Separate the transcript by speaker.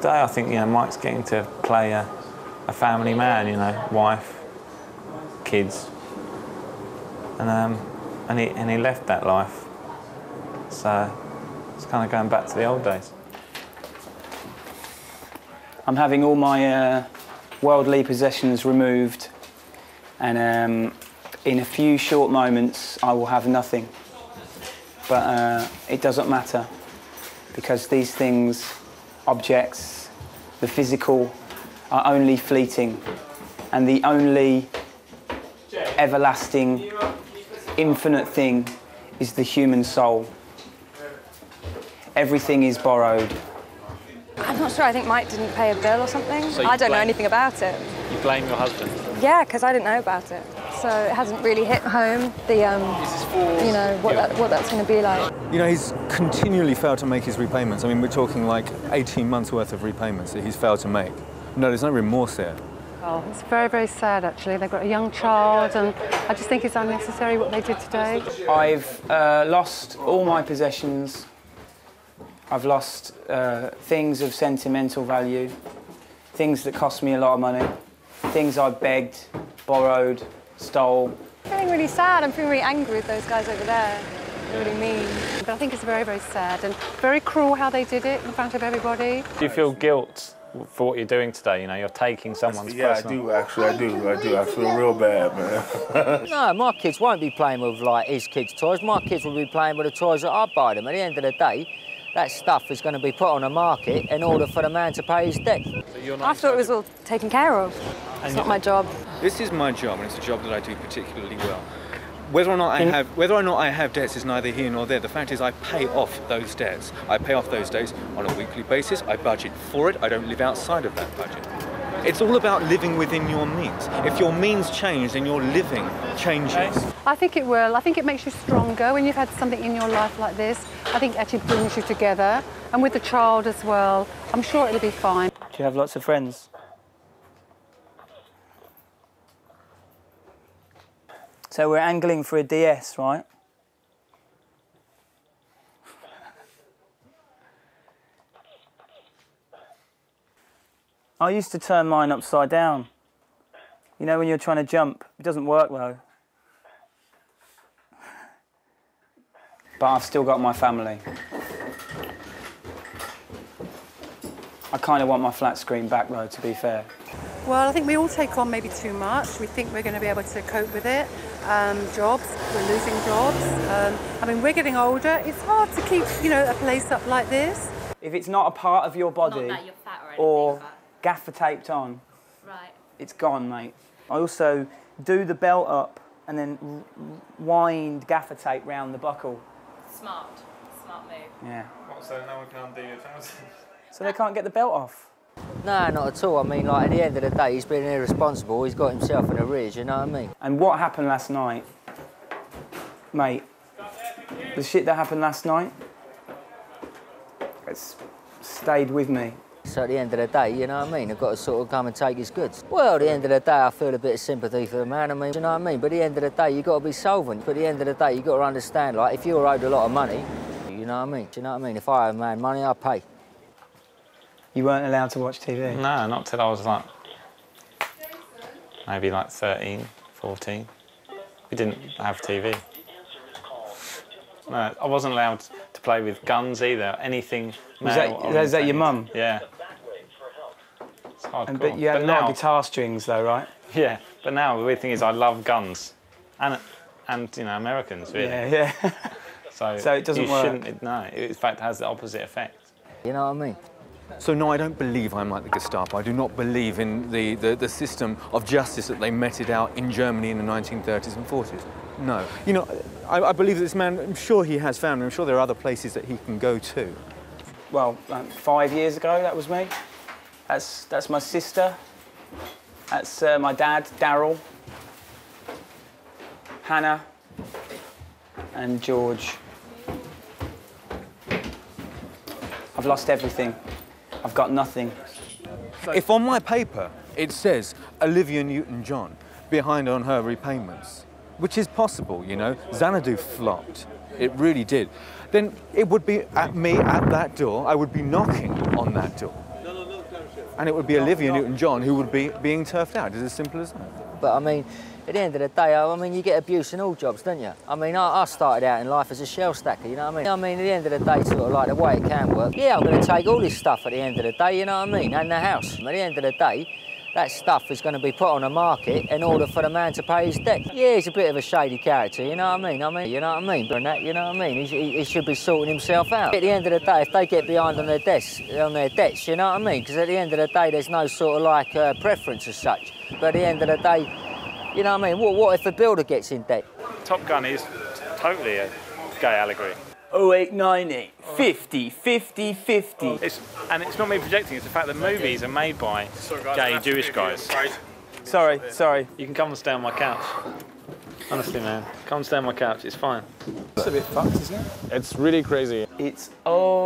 Speaker 1: day. I think, you know, Mike's getting to play a family man, you know, wife, kids, and he left that life. So it's kind of going back to the old days.
Speaker 2: I'm having all my worldly possessions removed, and in a few short moments I will have nothing. But it doesn't matter, because these things, objects, the physical, are only fleeting, and the only everlasting, infinite thing is the human soul. Everything is borrowed.
Speaker 3: I'm not sure. I think Mike didn't pay a bill or something.
Speaker 1: So
Speaker 3: I don't know anything about it.
Speaker 1: You blame your husband?
Speaker 3: Yeah, because I didn't know about it. So it hasn't really hit home the, you know, what that's going to be like.
Speaker 4: You know, he's continually failed to make his repayments. I mean, we're talking like 18 months worth of repayments that he's failed to make. No, there's no remorse there.
Speaker 5: Oh, it's very, very sad, actually. They've got a young child, and I just think it's unnecessary what they did today.
Speaker 2: I've lost all my possessions. I've lost things of sentimental value, things that cost me a lot of money, things I begged, borrowed, stole.
Speaker 3: I'm feeling really sad. I'm feeling really angry with those guys over there. They're really mean.
Speaker 5: But I think it's very, very sad and very cruel how they did it in front of everybody.
Speaker 1: Do you feel guilt for what you're doing today? You know, you're taking someone's
Speaker 6: Yeah,
Speaker 1: personal...
Speaker 6: I do, actually, I do. I feel real bad, man.
Speaker 7: No, my kids won't be playing with, like, his kids' toys. My kids will be playing with the toys that I buy them. At the end of the day, that stuff is going to be put on the market in order for the man to pay his debt.
Speaker 1: So
Speaker 3: I thought it was all taken care of. It's not my job.
Speaker 4: This is my job, and it's a job that I do particularly well. Whether or not I have debts is neither here nor there. The fact is, I pay off those debts. I pay off those debts on a weekly basis. I budget for it. I don't live outside of that budget. It's all about living within your means. If your means change, then your living changes.
Speaker 5: I think it will. I think it makes you stronger when you've had something in your life like this. I think it actually brings you together. And with the child as well, I'm sure it'll be fine.
Speaker 2: Do you have lots of friends? So we're angling for a DS, right? I used to turn mine upside down. You know, when you're trying to jump, it doesn't work though. But I've still got my family. I kind of want my flat screen back though, to be fair.
Speaker 5: Well, I think we all take on maybe too much. We think we're going to be able to cope with it. Jobs, we're losing jobs. I mean, we're getting older. It's hard to keep, you know, a place up like this.
Speaker 2: If it's not a part of your body,
Speaker 8: not that you're fat or anything,
Speaker 2: or
Speaker 8: but...
Speaker 2: gaffer taped on,
Speaker 8: Right.
Speaker 2: it's gone, mate. I also do the belt up and then wind gaffer tape round the buckle.
Speaker 8: Smart move.
Speaker 2: Yeah.
Speaker 1: What, so no one can undo your trousers?
Speaker 2: So they can't get the belt off?
Speaker 7: No, not at all. I mean, like, at the end of the day, he's been irresponsible. He's got himself in a ridge, you know what I mean?
Speaker 2: And what happened last night, mate, the shit that happened last night, it's stayed with me.
Speaker 7: So at the end of the day, you know what I mean? I've got to sort of come and take his goods. Well, at the end of the day, I feel a bit of sympathy for the man. I mean, you know what I mean? But at the end of the day, you've got to be solvent. But at the end of the day, you've got to understand, like, if you're owed a lot of money, you know what I mean? Do you know what I mean? If I owe a man money, I pay.
Speaker 2: You weren't allowed to watch TV?
Speaker 1: No, not till I was like, maybe like 13, 14. We didn't have TV. No, I wasn't allowed to play with guns either, anything.
Speaker 2: Is that your mum?
Speaker 1: Yeah. It's hardcore.
Speaker 2: But you had a lot of guitar strings though, right?
Speaker 1: Yeah, but now the weird thing is I love guns. And you know, Americans, really.
Speaker 2: Yeah, yeah. So it doesn't work?
Speaker 1: No, it in fact has the opposite effect.
Speaker 7: You know what I mean?
Speaker 4: So no, I don't believe I'm like the Gestapo. I do not believe in the system of justice that they meted out in Germany in the 1930s and 40s. No. You know, I believe that this man, I'm sure he has family, I'm sure there are other places that he can go to.
Speaker 2: Well, 5 years ago, that was me. That's my sister. That's my dad, Daryl, Hannah, and George. I've lost everything. I've got nothing.
Speaker 4: If on my paper it says Olivia Newton-John behind on her repayments, which is possible, you know, Xanadu flopped, it really did, then it would be at me at that door, I would be knocking on that door. and it would be Olivia Newton-John who would be being turfed out. It's as simple as that.
Speaker 7: But I mean, at the end of the day, I mean, you get abuse in all jobs, don't you? I mean, I started out in life as a shell stacker, you know what I mean? I mean, at the end of the day, sort of like the way it can work, yeah, I'm going to take all this stuff at the end of the day, you know what I mean? And the house. At the end of the day, that stuff is going to be put on the market in order for the man to pay his debt. Yeah, he's a bit of a shady character, you know what I mean? You know what I mean? But that, you know what I mean? He should be sorting himself out. At the end of the day, if they get behind on their debts, you know what I mean? Because at the end of the day, there's no sort of like preference as such. But at the end of the day, you know what I mean? What if a builder gets in debt?
Speaker 9: Top Gun is totally a gay allegory.
Speaker 2: 0890, 50, 50, 50.
Speaker 9: And it's not me projecting, it's the fact that movies are made by gay Jewish guys.
Speaker 2: Sorry.
Speaker 1: You can come and stay on my couch. Honestly, man, come and stay on my couch. It's fine. It's a bit fucked, isn't it?
Speaker 6: It's really crazy.
Speaker 2: It's oh.